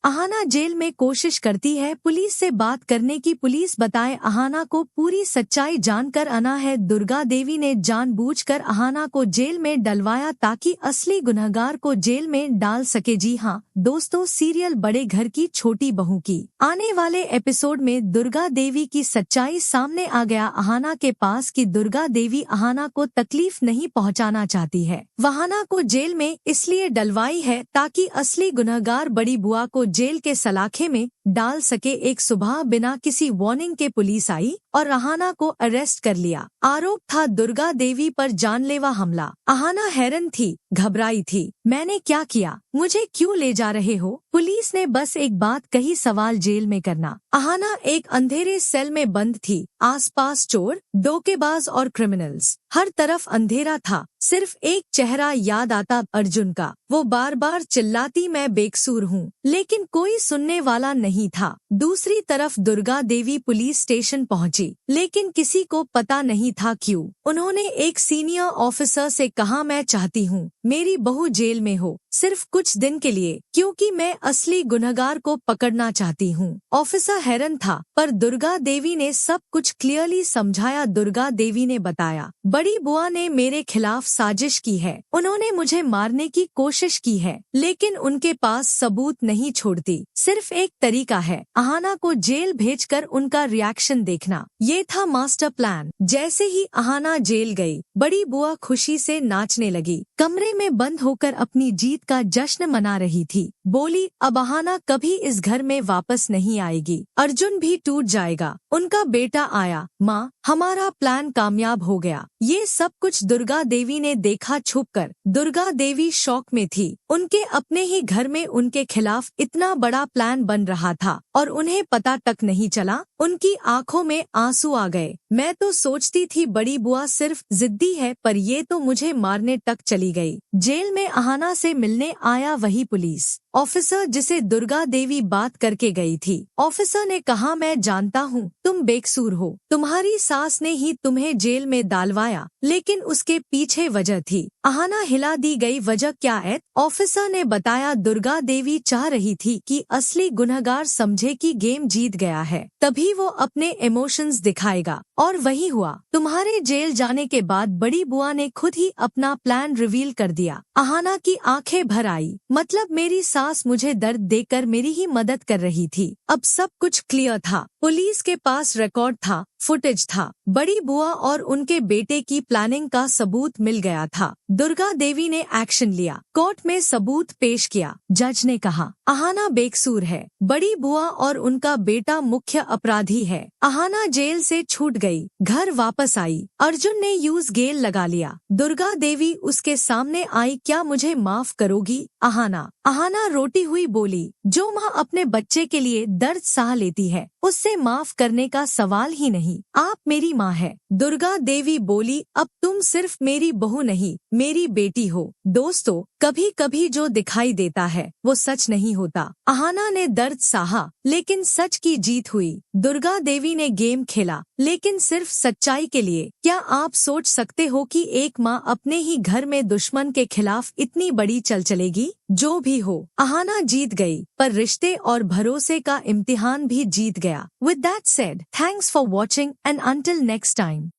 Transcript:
Ahana jail में कोशिश करती है पुलिस से बात करने की। पुलिस बताए अहाना को पूरी सच्चाई जानकर आना है। दुर्गा देवी ने जानबूझकर अहाना को जेल में डलवाया ताकि असली गुनहगार को जेल में डाल सके। जी हाँ दोस्तों, सीरियल बड़े घर की छोटी बहू की आने वाले एपिसोड में दुर्गा देवी की सच्चाई सामने आ गया अहाना के पास कि दुर्गा देवी अहाना को तकलीफ नहीं पहुंचाना चाहती है। अहाना को जेल में इसलिए डलवाई है ताकि असली गुनहगार बड़ी बुआ को जेल के सलाखे में डाल सके। एक सुबह बिना किसी वार्निंग के पुलिस आई और अहाना को अरेस्ट कर लिया। आरोप था दुर्गा देवी पर जानलेवा हमला। अहाना हैरान थी, घबराई थी। मैंने क्या किया? मुझे क्यों ले जा रहे हो? पुलिस ने बस एक बात कही, सवाल जेल में करना। अहाना एक अंधेरे सेल में बंद थी। आसपास चोर, धोखेबाज और क्रिमिनल्स, हर तरफ अंधेरा था। सिर्फ एक चेहरा याद आता, अर्जुन का। वो बार बार चिल्लाती, मैं बेकसूर हूँ, लेकिन कोई सुनने वाला नहीं था। दूसरी तरफ दुर्गा देवी पुलिस स्टेशन पहुंची, लेकिन किसी को पता नहीं था क्यों। उन्होंने एक सीनियर ऑफिसर से कहा, मैं चाहती हूँ मेरी बहू जेल में हो, सिर्फ कुछ दिन के लिए, क्योंकि मैं असली गुनहगार को पकड़ना चाहती हूँ। ऑफिसर हैरान था, पर दुर्गा देवी ने सब कुछ क्लियरली समझाया। दुर्गा देवी ने बताया, बड़ी बुआ ने मेरे खिलाफ साजिश की है। उन्होंने मुझे मारने की कोशिश की है, लेकिन उनके पास सबूत नहीं छोड़ती। सिर्फ एक तरीका है, अहाना को जेल भेजकर उनका रिएक्शन देखना। ये था मास्टर प्लान। जैसे ही अहाना जेल गई, बड़ी बुआ खुशी से नाचने लगी। कमरे में बंद होकर अपनी जीत का जश्न मना रही थी। बोली, अब अहाना कभी इस घर में वापस नहीं आएगी। अर्जुन भी टूट जाएगा। उनका बेटा आया, माँ हमारा प्लान कामयाब हो गया। ये सब कुछ दुर्गा देवी ने देखा छुपकर। दुर्गा देवी शॉक में थी। उनके अपने ही घर में उनके खिलाफ इतना बड़ा प्लान बन रहा था और उन्हें पता तक नहीं चला। उनकी आंखों में आंसू आ गए। मैं तो सोचती थी बड़ी बुआ सिर्फ जिद्दी है, पर ये तो मुझे मारने तक चली गई। जेल में अहाना से मिलने आया वही पुलिस ऑफिसर जिसे दुर्गा देवी बात करके गई थी। ऑफिसर ने कहा, मैं जानता हूँ तुम बेकसूर हो, तुम्हारी सास ने ही तुम्हें जेल में डालवाया, लेकिन उसके पीछे वजह थी। अहाना हिला दी गई। वजह क्या है? ऑफिसर ने बताया, दुर्गा देवी चाह रही थी कि असली गुनहगार समझे कि गेम जीत गया है, तभी वो अपने इमोशंस दिखाएगा। और वही हुआ। तुम्हारे जेल जाने के बाद बड़ी बुआ ने खुद ही अपना प्लान रिवील कर दिया। अहाना की आंखें भर आई। मतलब मेरी सास मुझे दर्द देकर मेरी ही मदद कर रही थी। अब सब कुछ क्लियर था। पुलिस के पास रिकॉर्ड था, फुटेज था। बड़ी बुआ और उनके बेटे की प्लानिंग का सबूत मिल गया था। दुर्गा देवी ने एक्शन लिया, कोर्ट में सबूत पेश किया। जज ने कहा, अहाना बेकसूर है, बड़ी बुआ और उनका बेटा मुख्य अपराधी है। अहाना जेल से छूट गई, घर वापस आई। अर्जुन ने यूज गेल लगा लिया। दुर्गा देवी उसके सामने आई, क्या मुझे माफ करोगी? अहाना रोती हुई बोली, जो माँ अपने बच्चे के लिए दर्द सह लेती है, उससे माफ करने का सवाल ही नहीं। आप मेरी माँ है। दुर्गा देवी बोली, अब तुम सिर्फ मेरी बहू नहीं, मेरी बेटी हो। दोस्तों, कभी कभी जो दिखाई देता है वो सच नहीं होता। अहाना ने दर्द सहा, लेकिन सच की जीत हुई। दुर्गा देवी ने गेम खेला, लेकिन सिर्फ सच्चाई के लिए। क्या आप सोच सकते हो कि एक माँ अपने ही घर में दुश्मन के खिलाफ इतनी बड़ी चल चलेगी? जो भी हो, अहाना जीत गई, पर रिश्ते और भरोसे का इम्तिहान भी जीत गया। With that said, thanks for watching and until next time.